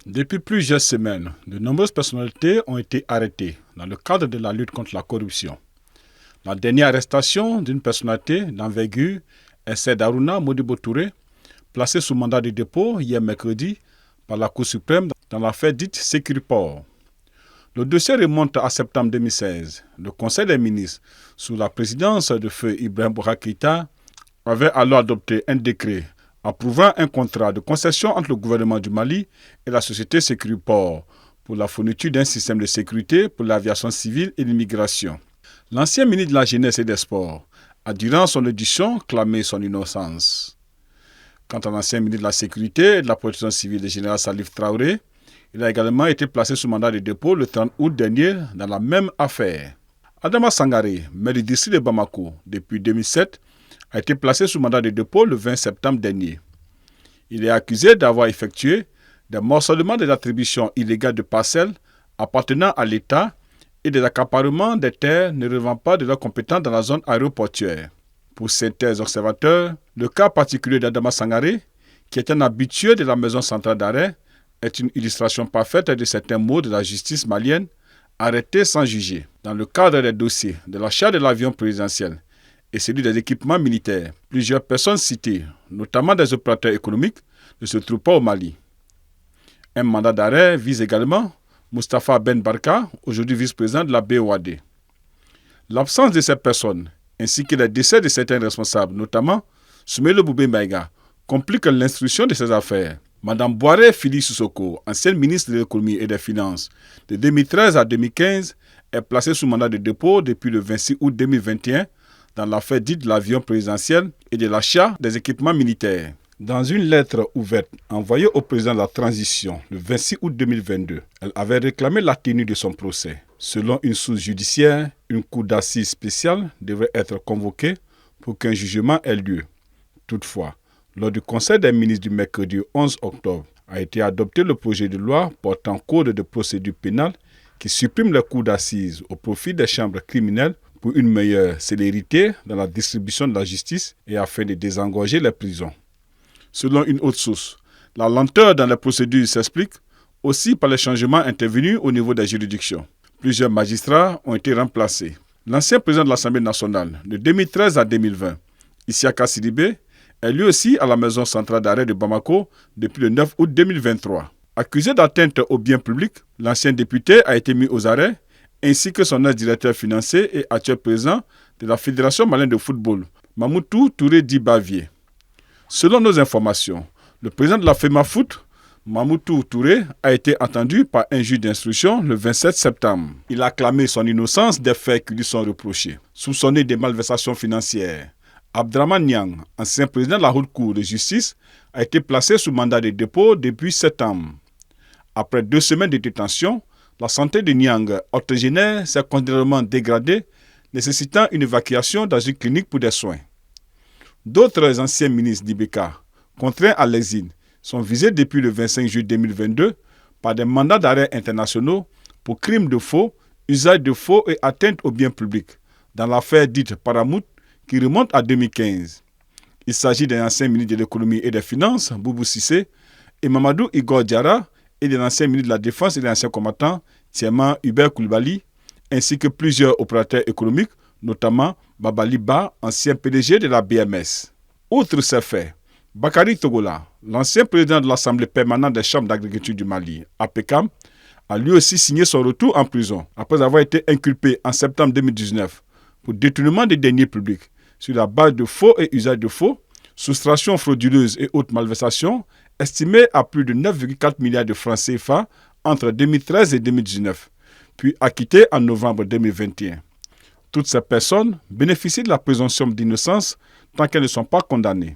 Depuis plusieurs semaines, de nombreuses personnalités ont été arrêtées dans le cadre de la lutte contre la corruption. La dernière arrestation d'une personnalité d'envergure est celle d'Aruna Modibo Touré, placée sous mandat de dépôt hier mercredi par la Cour suprême dans l'affaire dite Securiport. Le dossier remonte à septembre 2016. Le Conseil des ministres, sous la présidence de feu Ibrahim Boubacar Keïta, avait alors adopté un décret approuvant un contrat de concession entre le gouvernement du Mali et la société Securiport pour la fourniture d'un système de sécurité pour l'aviation civile et l'immigration. L'ancien ministre de la Jeunesse et des Sports a, durant son audition, clamé son innocence. Quant à l'ancien ministre de la Sécurité et de la Protection civile, le général Salif Traoré, il a également été placé sous mandat de dépôt le 30 août dernier dans la même affaire. Adama Sangaré, maire du district de Bamako depuis 2007, a été placé sous mandat de dépôt le 20 septembre dernier. Il est accusé d'avoir effectué des morcellements des attributions illégales de parcelles appartenant à l'État et des accaparements des terres ne relevant pas de leurs compétences dans la zone aéroportuaire. Pour certains observateurs, le cas particulier d'Adama Sangaré, qui est un habitué de la maison centrale d'arrêt, est une illustration parfaite de certains mots de la justice malienne, arrêtés sans juger. Dans le cadre des dossiers de l'achat de l'avion présidentiel et celui des équipements militaires, plusieurs personnes citées, notamment des opérateurs économiques, ne se trouvent pas au Mali. Un mandat d'arrêt vise également Moustapha Ben Barka, aujourd'hui vice-président de la BOAD. L'absence de ces personnes, ainsi que les décès de certains responsables, notamment Soumaïla Boubé Maïga, complique l'instruction de ces affaires. Madame Boiré Fili Sissoko, ancienne ministre de l'économie et des finances, de 2013 à 2015, est placée sous mandat de dépôt depuis le 26 août 2021 dans l'affaire dite de l'avion présidentiel et de l'achat des équipements militaires. Dans une lettre ouverte envoyée au président de la transition le 26 août 2022, elle avait réclamé la tenue de son procès. Selon une source judiciaire, une cour d'assises spéciale devrait être convoquée pour qu'un jugement ait lieu. Toutefois, lors du Conseil des ministres du mercredi 11 octobre, a été adopté le projet de loi portant code de procédure pénale qui supprime les cours d'assises au profit des chambres criminelles pour une meilleure célérité dans la distribution de la justice et afin de désengorger les prisons. Selon une autre source, la lenteur dans les procédures s'explique aussi par les changements intervenus au niveau des juridictions. Plusieurs magistrats ont été remplacés. L'ancien président de l'Assemblée nationale, de 2013 à 2020, Isiaka Sidibé, est lui aussi à la maison centrale d'arrêt de Bamako depuis le 9 août 2023. Accusé d'atteinte au bien public, l'ancien député a été mis aux arrêts, ainsi que son ex-directeur financier et actuel président de la Fédération malienne de football, Mamoutou Touré Dibavier. Selon nos informations, le président de la FEMAFOOT, Mamoutou Touré, a été entendu par un juge d'instruction le 27 septembre. Il a clamé son innocence des faits qui lui sont reprochés. Soupçonné de malversations financières, Abdraman Niang, ancien président de la Haute Cour de justice, a été placé sous mandat de dépôt depuis septembre. Après 2 semaines de détention, la santé de Niang, octogénaire, s'est considérablement dégradée, nécessitant une évacuation dans une clinique pour des soins. D'autres anciens ministres d'Ibeka, contraints à l'exil, sont visés depuis le 25 juillet 2022 par des mandats d'arrêt internationaux pour crimes de faux, usage de faux et atteinte aux biens publics, dans l'affaire dite Paramout, qui remonte à 2015. Il s'agit d'un ancien ministre de l'économie et des finances, Boubou Sissé, et Mamadou Igor Diarra, et de l'ancien ministre de la Défense et des anciens combattants, Tiema Hubert Koulibaly, ainsi que plusieurs opérateurs économiques, notamment Babali Ba, ancien PDG de la BMS. Outre ces faits, Bakary Togola, l'ancien président de l'Assemblée permanente des chambres d'agriculture du Mali, APCAM, a lui aussi signé son retour en prison, après avoir été inculpé en septembre 2019 pour détournement des deniers publics sur la base de faux et usage de faux, soustraction frauduleuse et autres malversations, estimées à plus de 9,4 milliards de francs CFA entre 2013 et 2019, puis acquitté en novembre 2021. Toutes ces personnes bénéficient de la présomption d'innocence tant qu'elles ne sont pas condamnées.